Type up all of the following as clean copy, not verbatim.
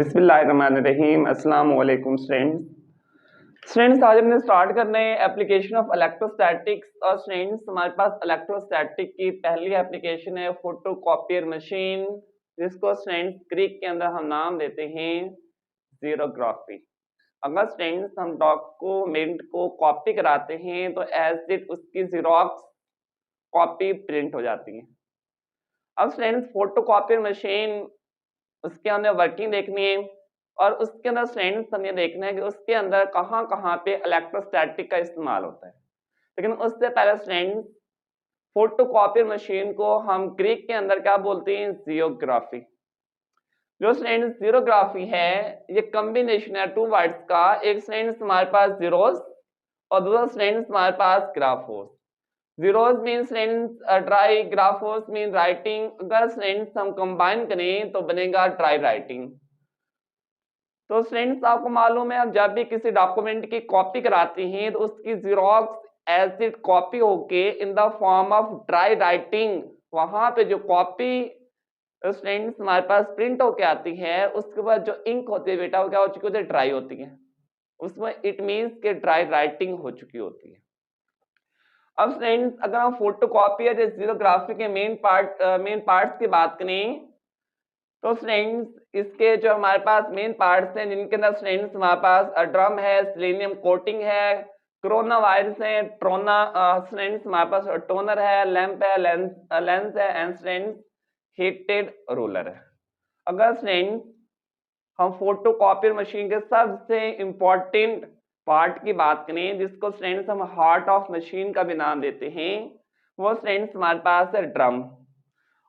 बिस्मिल्लाहिर्रहमानिर्रहीम। अस्सलाम वालेकुम स्टूडेंट्स, आज हमने स्टार्ट करना है एप्लीकेशन ऑफ इलेक्ट्रोस्टैटिक्स। और स्टूडेंट्स, हमारे पास इलेक्ट्रोस्टैटिक की पहली एप्लीकेशन है फोटोकॉपियर मशीन, जिसको स्टूडेंट्स ग्रीक के अंदर हम नाम देते हैं जीरोग्राफी। अगर स्टूडेंट्स हम डॉक्यूमेंट को कॉपी कराते हैं तो एज इट उसकी जीरोक्स कॉपी प्रिंट हो जाती है। अब स्टूडेंट्स, फोटोकॉपियर मशीन, उसके अंदर वर्किंग देखनी है और उसके अंदर स्टूडेंट्स हमें देखना है कि उसके अंदर कहाँ कहाँ पे इलेक्ट्रोस्टैटिक का इस्तेमाल होता है। लेकिन उससे पहले स्टूडेंट्स, फोटोकॉपियर मशीन को हम ग्रीक के अंदर क्या बोलते हैं? जियोग्राफी। जो स्टूडेंट्स जीरोग्राफी है, ये कॉम्बिनेशन है टू वर्ड्स का। एक स्टूडेंट्स हमारे पास जीरोस और दूसरा स्टूडेंट्स हमारे पास ग्राफोस। जीरोस मीन स्टूडेंट्स ड्राई, ग्राफोस मीन राइटिंग। अगर स्टूडेंट्स हम कंबाइन करें तो बनेगा ड्राई राइटिंग। तो स्टूडेंट्स, आपको मालूम है, हम जब भी किसी डॉक्यूमेंट की कॉपी कराते हैं तो उसकी जीरोक्स एज इट कॉपी होके in the form of dry writing, वहां पे जो कॉपी स्टूडेंट्स हमारे पास प्रिंट होके आती है, उसके बाद जो इंक होती है बेटा, वो क्या हो चुकी होती है? ड्राई होती है। उसमें इट मीन्स के ड्राई राइटिंग हो चुकी होती है। अब फ्रेंड्स, अगर हम फोटोकॉपी या जीरोग्राफी के मेन पार्ट्स की बात करें तो फ्रेंड्स, इसके जो हमारे पास मेन पार्ट्स हैं, जिनके अंदर फ्रेंड्स हमारे पास ड्रम है, सेलेनियम कोटिंग है, कोरोना वायरस है, ट्रोना फ्रेंड्स हमारे पास टोनर है, लैंप है, लेंस है, एंड फ्रेंड्स हीटेड रोलर है। अगर फ्रेंड्स हम फोटोकॉपियर मशीन के सबसे इंपॉर्टेंट पार्ट की बात करें, जिसको फ्रेंड्स हम हार्ट ऑफ मशीन का भी नाम देते हैं, वो फ्रेंड्स हमारे पास है ड्रम।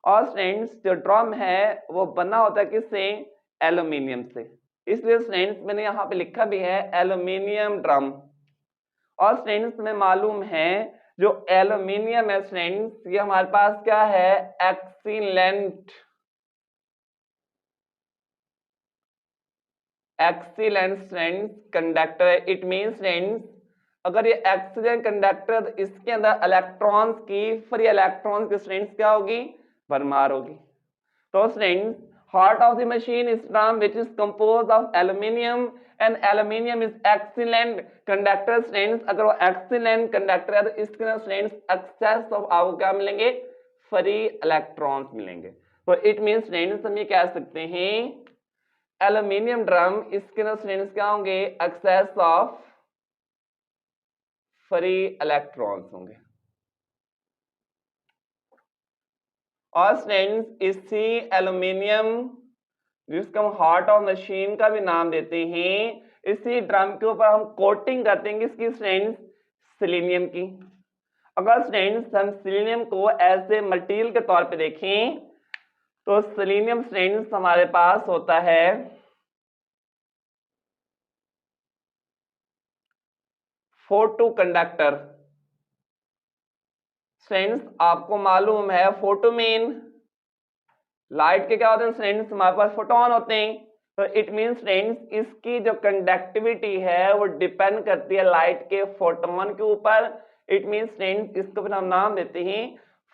और फ्रेंड्स, जो ड्रम है वो बना होता है किससे? एल्यूमिनियम से। इसलिए फ्रेंड्स मैंने यहाँ पे लिखा भी है एल्यूमिनियम ड्रम। और फ्रेंड्स में मालूम है, जो एल्यूमिनियम है फ्रेंड्स, ये हमारे पास क्या है? एक्सीलेंट फ्रेंड्स कंडक्टर है। इट मीन्स फ्रेंड्स, अगर ये एक्सीलेंट कंडक्टर, इसके अंदर इलेक्ट्रॉन्स की, फ्री इलेक्ट्रॉन्स की फ्रेंड्स क्या होगी? भरमार होगी। तो friends, heart of the machine is drum, which is composed of aluminium, and aluminium is excellent conductor friends। अगर वो excellent conductor है तो इसके अंदर फ्रेंड्स एक्सेस ऑफ आपको क्या मिलेंगे? फ्री इलेक्ट्रॉन्स मिलेंगे। तो इट मीन्स फ्रेंड्स, हम ये कह सकते हैं एल्यूमिनियम ड्रम, इसके अंदर फ्रेंड्स क्या होंगे? एक्सेस ऑफ फ्री इलेक्ट्रॉन्स होंगे। और फ्रेंड्स, इसी एल्यूमिनियम, जिसको हम हार्ट ऑफ मशीन का भी नाम देते हैं, इसी ड्रम के ऊपर हम कोटिंग करते हैं किसकी फ्रेंड्स? सेलेनियम की। अगर फ्रेंड्स हम सेलेनियम को एज ए मटेरियल के तौर पे देखें तो सेलेनियम फ्रेंड्स हमारे पास होता है फोटो कंडक्टर। फ्रेंड्स, आपको मालूम है फोटो मीन लाइट के क्या होते हैं फ्रेंड्स? हमारे पास फोटोन होते हैं। तो इट मीन्स फ्रेंड्स, इसकी जो कंडक्टिविटी है वो डिपेंड करती है लाइट के फोटोन के ऊपर। इट मीन्स फ्रेंड्स, इसको फिर हम नाम देते हैं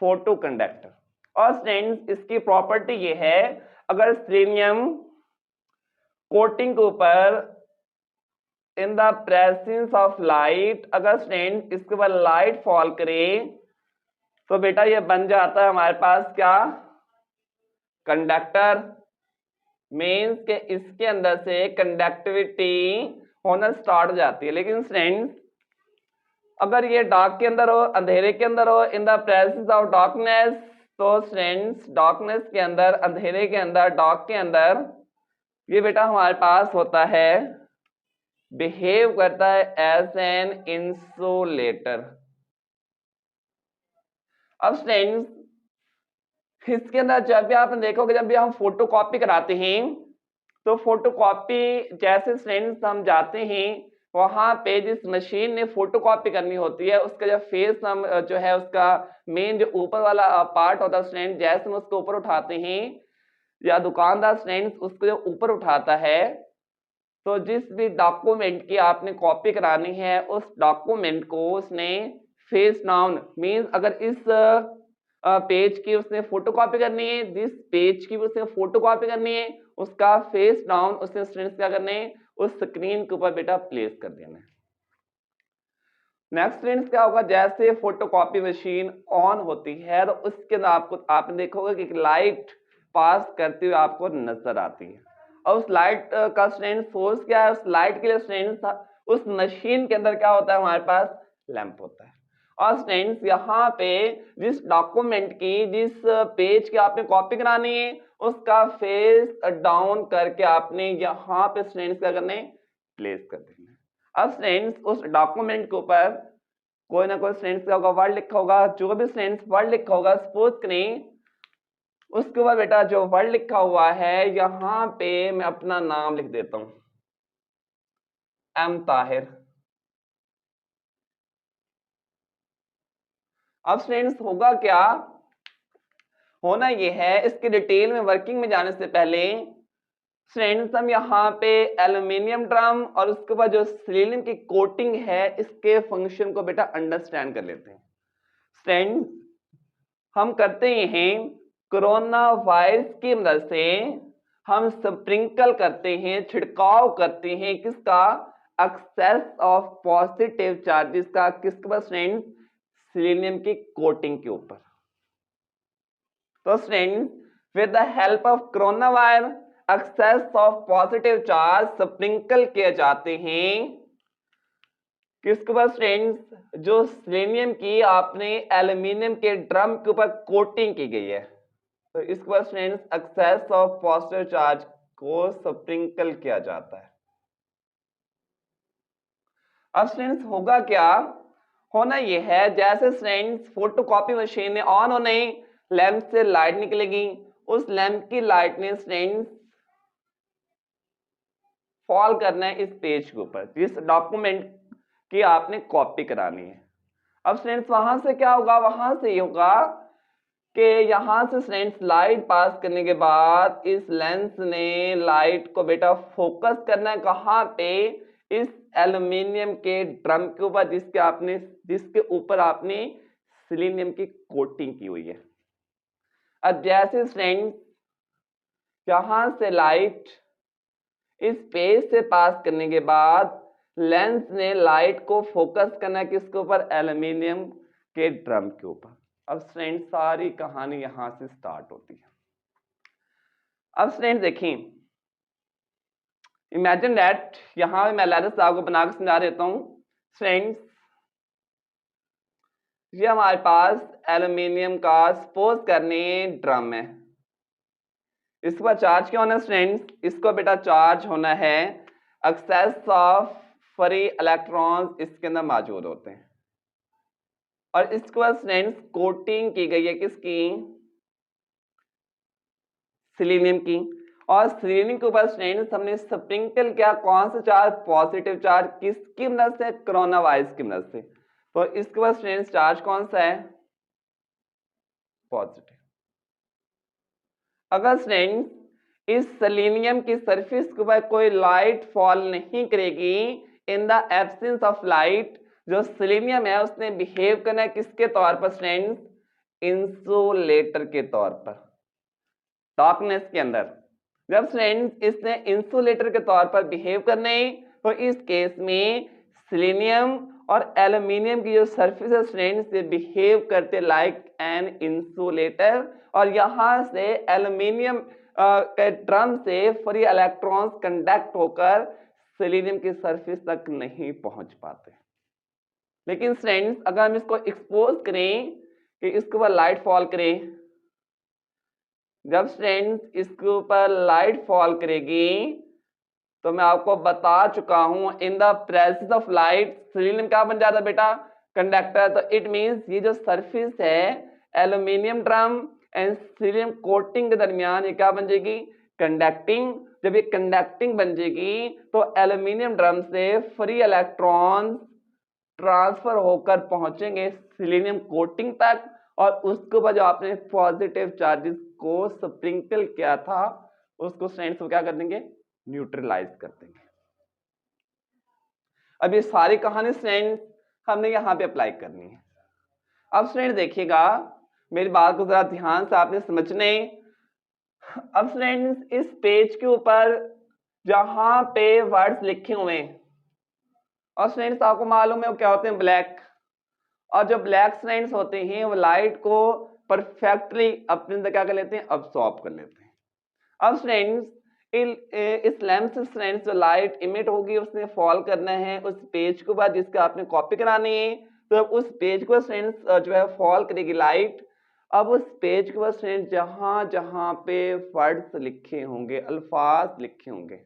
फोटो कंडक्टर। और फ्रेंड्स, इसकी प्रॉपर्टी ये है, अगर सेलेनियम कोटिंग के ऊपर in the presence of light, अगर फ्रेंड्स इसके ऊपर लाइट फॉल करे तो बेटा ये बन जाता है हमारे पास क्या? कंडक्टर। मीन्स के इसके अंदर से कंडक्टिविटी होना स्टार्ट हो जाती है। लेकिन फ्रेंड्स, अगर ये डार्क के अंदर हो, अंधेरे के अंदर हो, in the presence of darkness, तो फ्रेंड्स डार्कनेस के अंदर, अंधेरे के अंदर, डार्क के अंदर, ये बेटा हमारे पास होता है, बिहेव करता है एज एन इंसुलेटर। अब फ्रेंड्स, इसके अंदर जब भी आपने देखोगे, जब भी हम फोटोकॉपी कराते हैं तो फोटोकॉपी जैसे फ्रेंड्स हम जाते हैं वहां पे, जिस मशीन ने फोटोकॉपी करनी होती है उसका जो फेस हम जो है, उसका मेन जो ऊपर वाला पार्ट होता है फ्रेंड्स, जैसे हम उसको ऊपर उठाते हैं या दुकानदार फ्रेंड्स उसको जो ऊपर उठाता है, तो जिस भी डॉक्यूमेंट की आपने कॉपी करानी है उस डॉक्यूमेंट को उसने फेस डाउन, मीन्स अगर इस पेज की उसने फोटोकॉपी करनी है, जिस पेज की उसने फोटोकॉपी करनी है उसका फेस डाउन उसने स्टूडेंट्स क्या करने, उस स्क्रीन के ऊपर बेटा प्लेस कर देना है। नेक्स्ट स्टूडेंट्स क्या होगा, जैसे फोटोकॉपी मशीन ऑन होती है तो उसके अंदर आपने देखोगे कि एक लाइट पास करते हुए आपको नजर आती है, और उस लाइट का स्टूडेंट सोर्स क्या है, उस लाइट के लिए स्टूडेंट्स उस मशीन के अंदर क्या होता है, हमारे पास लैंप होता है। और स्टूडेंट्स यहाँ पे जिस डॉक्यूमेंट की, जिस पेज की आपने कॉपी करानी है, उसका फेस डाउन करके आपने यहाँ पे स्टूडेंट्स क्या करने, प्लेस कर देना है। अब स्टूडेंट्स उस डॉक्यूमेंट के ऊपर कोई ना कोई स्टूडेंट्स का होगा वर्ड लिखा होगा, जो भी स्टूडेंट्स वर्ड लिखा होगा सपोज करें उसके ऊपर बेटा जो वर्ड लिखा हुआ है यहाँ पे मैं अपना नाम लिख देता हूं, एम ताहिर। अब स्टूडेंट्स होगा क्या, होना ये है, इसके डिटेल में वर्किंग में जाने से पहले स्टूडेंट्स हम यहाँ पे एल्यूमिनियम ड्रम और उसके बाद जो सिलिकॉन की कोटिंग है इसके फंक्शन को बेटा अंडरस्टैंड कर लेते हैं। स्टूडेंट्स हम करते हैं कोरोना वायरस की मदद से हम स्प्रिंकल करते हैं, छिड़काव करते हैं किसका, एक्सेस ऑफ पॉजिटिव चार्जेस का, किसके पास स्टूडेंट्स, सिलिकॉन की कोटिंग के ऊपर। तो students with the help of corona virus excess of positive charge sprinkle किए जाते हैं किसके ऊपर स्टूडेंट्स, जो सिलिकॉन की आपने एल्यूमिनियम के ड्रम के ऊपर कोटिंग की गई है, तो इसके बाद students excess of positive charge को स्प्रिंकल किया जाता है। अब स्टूडेंट्स होगा क्या, होना यह है जैसे स्टूडेंट्स फोटोकॉपी मशीन में ऑन होने लैंप से लाइट निकलेगी, उस लैंप की लाइट ने स्टूडेंट्स फॉल करना है इस पेज के ऊपर जिस डॉक्यूमेंट की आपने कॉपी करानी है। अब स्टूडेंट्स वहां से क्या होगा, वहां से ये होगा कि यहां से स्टूडेंट्स लाइट पास करने के बाद इस लेंस ने लाइट को बेटा फोकस करना है कहां पे, इस एल्यूमिनियम के ड्रम के ऊपर जिसके ऊपर आपने सिलिकॉन की कोटिंग की हुई है। अब जैसे स्टूडेंट्स यहां से लाइट इस पेज से पास करने के बाद लेंस ने लाइट को फोकस करना है किसके ऊपर, एल्यूमिनियम के ड्रम के ऊपर। अब स्टूडेंट सारी कहानी यहां से स्टार्ट होती है। अब स्टूडेंट देखिए, इमेजिन दैट, यहां मैं लैडर साहब को बनाकर समझा देता हूं। स्टूडेंट्स ये हमारे पास एल्यूमिनियम का सपोज करने ड्रम है, इसके बाद चार्ज क्या होना है स्टूडेंट्स, इसको बेटा चार्ज होना है एक्सेस ऑफ फ्री इलेक्ट्रॉन्स इसके अंदर मौजूद होते हैं, और इसके बाद स्टूडेंट्स कोटिंग की गई है किसकी, सिलिकॉन की, और सिलिकॉन के ऊपर स्टूडेंट्स हमने स्प्रिंकल किया कौन सा चार्ज, पॉजिटिव चार्ज, किसकी मदद से, कोरोना वायरस की मदद से। तो इसके बाद स्टूडेंट्स चार्ज कौन सा है, पॉजिटिव। अगर स्टूडेंट्स इस सिलिकॉन की सरफेस के ऊपर कोई लाइट फॉल नहीं करेगी, in the absence of light जो सिलिकॉन है उसने बिहेव करना है किसके तौर पर स्टूडेंट्स, इंसुलेटर के तौर पर, डार्कनेस के अंदर। जब स्टूडेंट्स इसने इंसुलेटर के तौर पर बिहेव करने, तो इस केस में सिलिकॉन और एल्यूमिनियम की जो सरफेस है स्टूडेंट्स से बिहेव करते लाइक एन इंसुलेटर, और यहां से एल्यूमिनियम के ड्रम से फ्री इलेक्ट्रॉन्स कंडक्ट होकर सिलिकॉन की सरफेस तक नहीं पहुंच पाते। लेकिन स्टूडेंट्स अगर हम इसको एक्सपोज करें कि इसके ऊपर लाइट फॉल करें, जब स्टूडेंट्स इसके ऊपर लाइट फॉल करेगी तो मैं आपको बता चुका हूं in the presence of light silicon क्या बन जाता है बेटा, कंडक्टर। तो इट मींस ये जो सरफेस है aluminium drum and silicon coating के दरमियान ये क्या बन जाएगी, कंडक्टिंग। जब ये कंडक्टिंग बन जाएगी तो एल्यूमिनियम ड्रम से फ्री इलेक्ट्रॉन ट्रांसफर होकर पहुंचेंगे सिलिकॉन कोटिंग तक, और उसके बाद जो आपने पॉजिटिव चार्जेस को स्प्रिंकल किया था उसको स्टूडेंट्स क्या कर देंगे, न्यूट्रलाइज कर देंगे। अब ये सारी कहानी स्टूडेंट्स हमने यहां पे अप्लाई करनी है। अब स्टूडेंट देखिएगा, मेरी बात को जरा ध्यान से आपने समझने, अब स्टूडेंट्स इस पेज के ऊपर जहां पे वर्ड्स लिखे हुए हैं और स्टूडेंट्स आपको मालूम है वो क्या होते हैं, ब्लैक। और जो ब्लैक स्टूडेंट्स होते हैं वो लाइट को परफेक्टली अपने अंदर क्या कर लेते हैं, अब्सॉर्ब कर लेते हैं। अब स्टूडेंट्स इस लैंप से स्टूडेंट्स जो लाइट इमिट होगी उसने फॉल करना है उस पेज के बाद जिसका आपने कॉपी करानी है। तो अब उस पेज को स्टूडेंट्स जो है फॉल करेगी लाइट। अब उस पेज के बाद स्टूडेंट्स जहां जहां पे वर्ड्स लिखे होंगे, अल्फाज लिखे होंगे,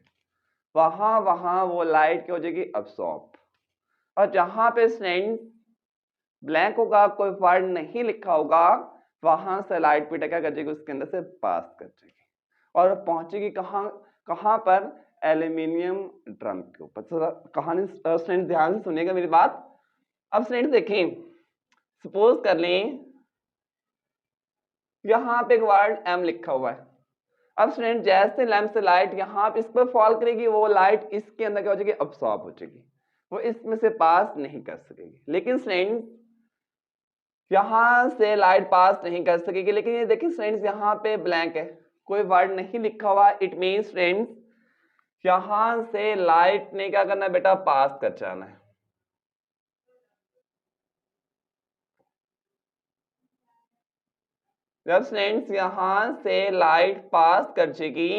वहां वहां वो लाइट क्या हो जाएगी, अब्सॉर्ब। और जहां पे स्टूडेंट्स ब्लैंक होगा, कोई वर्ड नहीं लिखा होगा, वहां से लाइट बेटा क्या कर जाएगी, उसके अंदर से पास कर जाएगी और पहुंचेगी कहां कहां पर, एल्यूमिनियम ड्रम के ऊपर। तो कहानी स्टूडेंट ध्यान से सुनिएगा मेरी बात। अब स्टूडेंट देखें, सपोज कर लें यहां पे एक वर्ड एम लिखा हुआ है। अब स्टूडेंट जैसे लैंप से लाइट यहाँ पे इस पर फॉल करेगी, वो लाइट इसके अंदर क्या हो जाएगी, अब्सॉर्ब हो जाएगी, वो इसमें से पास नहीं कर सकेगी। लेकिन स्टूडेंट यहां से लाइट पास नहीं कर सकेगी। लेकिन ये देखिए स्टूडेंट्स यहाँ पे ब्लैंक है, कोई वर्ड नहीं लिखा हुआ। इट मीन्स स्टूडेंट्स यहां से लाइट ने क्या करना है बेटा, पास कर जाना है। जब स्टूडेंट्स यहां से लाइट पास कर जाएगी,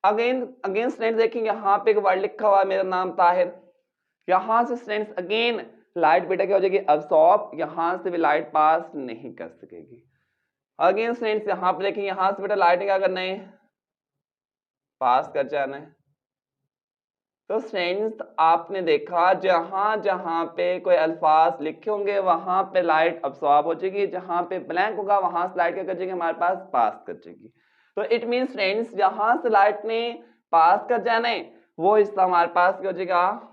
अगेन अगेन स्टूडेंट्स देखेंगे यहाँ पे एक वर्ड लिखा हुआ है, मेरा नाम ताहिर। यहां से स्टूडेंट्स अगेन लाइट बेटा क्या हो जाएगी, अब्सॉर्ब, यहां से भी लाइट पास नहीं कर सकेगी। अगेन स्टूडेंट्स यहाँ पे देखिए, यहां से बेटा लाइट क्या करना है, पास कर जाना है। तो स्टूडेंट्स आपने देखा जहां जहां पे कोई अल्फाज लिखे होंगे वहां पे लाइट अब्सॉर्ब हो जाएगी, जहां पे ब्लैंक होगा वहां से लाइट क्या कर जाएगी, हमारे पास पास कर जाएगी। तो इट मीन स्टूडेंट्स जहां से लाइट ने पास कर जाना है वो हिस्सा हमारे पास क्या हो जाएगा,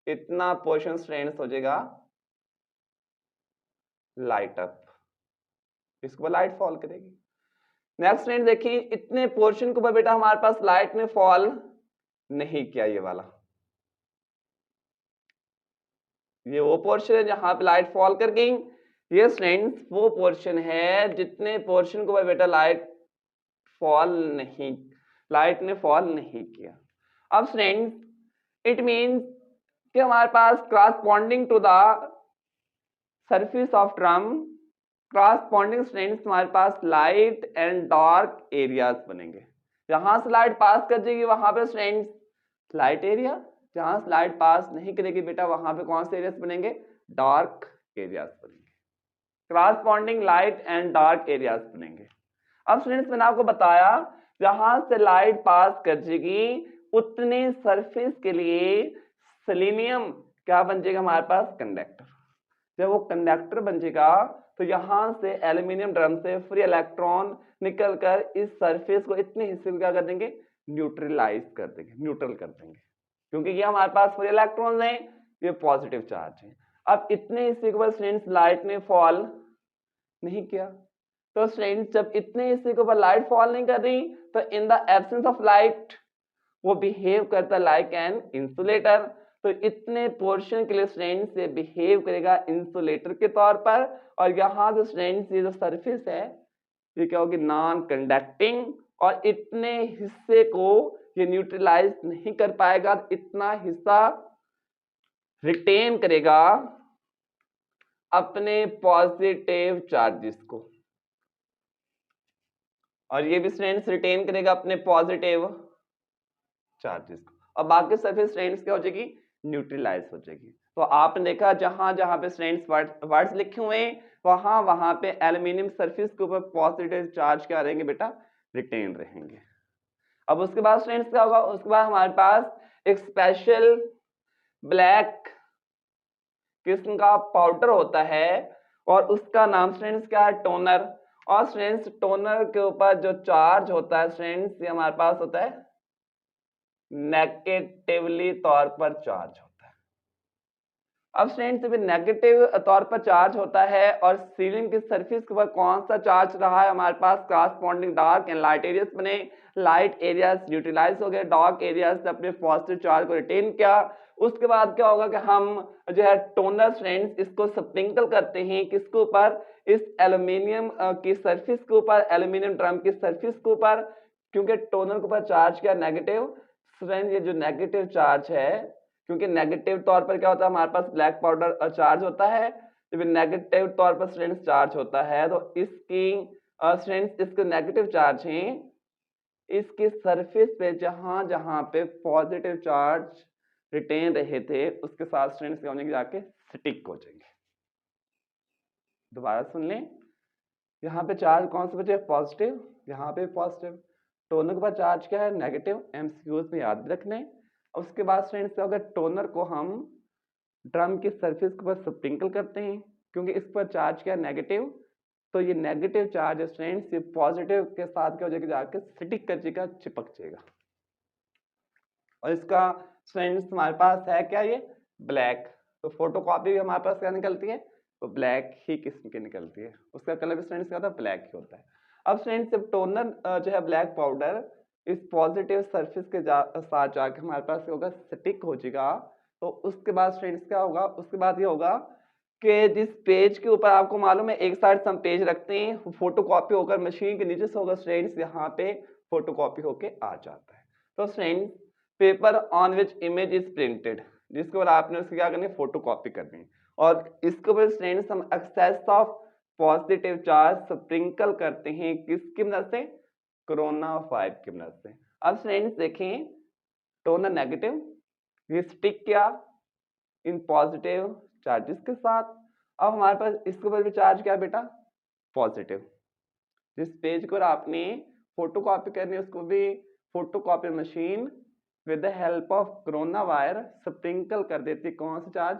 इतना पोर्शन स्टूडेंट्स हो जाएगा लाइट अप, इसके ऊपर लाइट फॉल करेगी। नेक्स्ट स्टूडेंट देखिए, इतने पोर्शन के ऊपर बेटा हमारे पास लाइट ने फॉल नहीं किया, ये वाला, ये वो पोर्शन है जहां पे लाइट फॉल कर गई। ये स्टूडेंट्स वो पोर्शन है जितने पोर्शन को बेटा लाइट ने फॉल नहीं किया। अब स्टूडेंट्स इट मींस कि हमारे पास corresponding to the surface of drum, corresponding students हमारे पास लाइट एंड डार्क एरियाज बनेंगे। जहां से लाइट पास कर जाएगी वहां पे स्टूडेंट्स लाइट एरिया, जहां से लाइट पास नहीं करेगी बेटा वहां पे कौन से एरियाज बनेंगे, डार्क एरियाज बनेंगे। Corresponding light and dark areas बनेंगे। अब स्टूडेंट्स मैंने आपको बताया जहां से लाइट पास कर जाएगी उतने सरफेस के लिए सेलेनियम क्या बन जाएगा हमारे पास, कंडक्टर। जब वो कंडक्टर बन जाएगा तो यहां से एल्यूमिनियम ड्रम से फ्री इलेक्ट्रॉन निकलकर इस सरफेस को इतने हिस्से में क्या कर देंगे, न्यूट्रलाइज कर देंगे, न्यूट्रल कर देंगे, क्योंकि ये हमारे पास फ्री इलेक्ट्रॉन है, ये पॉजिटिव चार्ज है। अब इतने हिस्से के ऊपर स्टूडेंट्स लाइट ने फॉल नहीं किया। तो स्टूडेंट्स जब इतने हिस्से के ऊपर लाइट फॉल नहीं कर रही तो in the absence of light वो बिहेव करता लाइक एन इंसुलेटर। तो इतने पोर्शन के लिए स्टूडेंट्स ये बिहेव करेगा इंसुलेटर के तौर पर। और यहाँ से स्टूडेंट्स ये जो सरफेस है ये क्या होगी, नॉन कंडक्टिंग, और इतने हिस्से को ये न्यूट्रलाइज नहीं कर पाएगा, इतना हिस्सा रिटेन करेगा अपने पॉजिटिव चार्जेस को, और ये भी स्टूडेंट्स रिटेन करेगा अपने पॉजिटिव चार्जेस को, और बाकी सरफेस स्टूडेंट्स क्या हो जाएगी, न्यूट्रलाइज हो जाएगी। तो आपने देखा जहां जहां पे स्टूडेंट्स वर्ड्स लिखे हुए हैं वहां वहां पे एल्यूमिनियम सरफेस के ऊपर पॉजिटिव चार्ज क्या रहेंगे बेटा, रिटेन रहेंगे। अब उसके बाद स्टूडेंट्स क्या होगा, उसके बाद हमारे पास एक स्पेशल ब्लैक किस्म का पाउडर होता है और उसका नाम स्टूडेंट्स क्या है, टोनर। और स्टूडेंट्स टोनर के ऊपर जो चार्ज होता है स्टूडेंट्स ये हमारे पास होता है नेगेटिवली तौर पर चार्ज होता है। अब स्टूडेंट्स जब नेगेटिव तौर पर चार्ज होता है और सीलिंग की सरफेस के ऊपर कौन सा चार्ज रहा है हमारे पास, corresponding dark and light areas बने, लाइट एरियाज न्यूट्रलाइज हो गए, डार्क एरियाज अपने पॉजिटिव चार्ज को रिटेन किया। उसके बाद क्या होगा कि हम जो है टोनर स्ट्रेंड्स इसको स्प्रिंकल करते हैं किसके ऊपर, इस एल्यूमिनियम की सरफेस के ऊपर, एल्यूमिनियम ड्रम की सरफेस के ऊपर, क्योंकि टोनर के ऊपर चार्ज किया नेगेटिव। स्ट्रेंड ये जो नेगेटिव चार्ज है, क्योंकि नेगेटिव तौर पर क्या होता है हमारे पास ब्लैक पाउडर चार्ज होता है, जब नेगेटिव तौर पर स्ट्रेंड्स चार्ज होता है तो इसकी स्ट्रेंड्स इसके नेगेटिव चार्ज हैं, इसके सरफेस पे जहां जहां पे पॉजिटिव चार्ज रिटेन रहे थे उसके साथ स्ट्रेंड्स क्या होंगे, जाके स्टिक हो जाएंगे। दोबारा सुन लें, यहाँ पे चार्ज कौन से बचे, पॉजिटिव, यहाँ पे पॉजिटिव, टोनर के पास चार्ज क्या है, नेगेटिव, एमसीक्यूज में याद रखने। उसके बाद स्टूडेंट्स क्या होगा, टोनर को हम ड्रम की सरफेस के ऊपर स्प्रिंकल करते हैं, क्योंकि इस पर चार्ज क्या है, नेगेटिव, तो ये नेगेटिव चार्ज स्टूडेंट्स ये पॉजिटिव के साथ क्या हो जाएगा, जाके स्टिक कर जाएगा, चिपक जाएगा। और इसका स्टूडेंट्स हमारे पास है क्या, ये ब्लैक, तो फोटोकॉपी भी हमारे पास क्या निकलती है, तो ब्लैक ही किस्म की निकलती है, उसका कलर भी स्टूडेंट्स क्या होता है, ब्लैक ही होता है। अब स्टूडेंट्स जब टोनर जो है ब्लैक पाउडर इस पॉजिटिव सरफेस के साथ जाके हमारे पास क्या होगा, स्टिक हो जाएगा, तो उसके बाद स्टूडेंट्स क्या होगा, उसके बाद ये होगा कि जिस पेज के ऊपर आपको मालूम है एक साइड हम पेज रखते हैं, फोटोकॉपी होकर मशीन के नीचे से होगा स्टूडेंट्स, यहाँ पे फोटोकॉपी होके आ जाता है। तो students paper on which image is printed, जिसके ऊपर आपने उसकी क्या करनी है, फोटोकॉपी करनी है, और इसके ऊपर स्टूडेंट्स हम excess of positive charge sprinkle करते हैं किसकी मदद से, कोरोना 5 की मदद से। अब स्टूडेंट्स देखें, टोनर नेगेटिव, ये स्टिक किया इन पॉजिटिव चार्जेस के साथ, अब हमारे पास इसके ऊपर भी चार्ज क्या बेटा, पॉजिटिव, जिस पेज को आपने फोटोकॉपी करनी है उसको भी photocopy machine with the help of corona wire sprinkle कर देती है, कौन सा charge,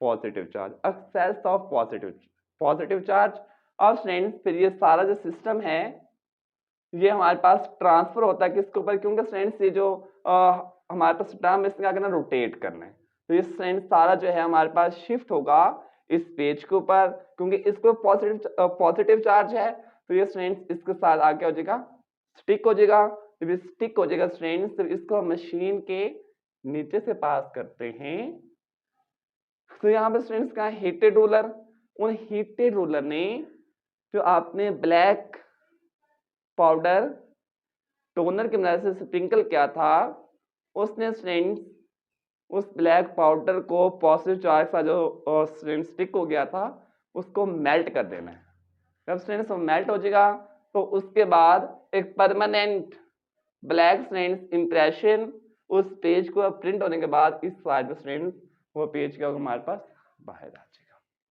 positive charge, excess of positive charge. अब स्टूडेंट्स फिर ये सारा जो सिस्टम है ये हमारे पास ट्रांसफर होता है किसके ऊपर, क्योंकि स्टूडेंट्स ये जो हमारे पास ड्रम इसमें क्या करना, रोटेट करना है, तो ये स्टूडेंट्स सारा जो है हमारे पास शिफ्ट होगा इस पेज के ऊपर, क्योंकि इसको पॉजिटिव चार्ज है, तो ये स्टूडेंट्स इसके साथ आगे हो जाएगा, स्टिक हो जाएगा। जब ये स्टिक हो जाएगा स्टूडेंट्स, तो इसको मशीन के नीचे से पास करते हैं, तो यहाँ पे स्टूडेंट्स का हीटेड रूलर, उन हीटेड रूलर ने जो आपने ब्लैक पाउडर टोनर की मदद से स्प्रिंकल किया था, उसने स्टूडेंट्स उस ब्लैक पाउडर को पॉजिटिव चार्ज का जो स्टूडेंट स्टिक हो गया था उसको मेल्ट कर देना है। जब स्टूडेंट्स वो मेल्ट हो जाएगा तो उसके बाद एक परमानेंट ब्लैक स्टूडेंट्स इंप्रेशन उस पेज को प्रिंट होने के बाद इस साइड में स्टूडेंट्स वो पेज क्या होगा हमारे पास बाहर आ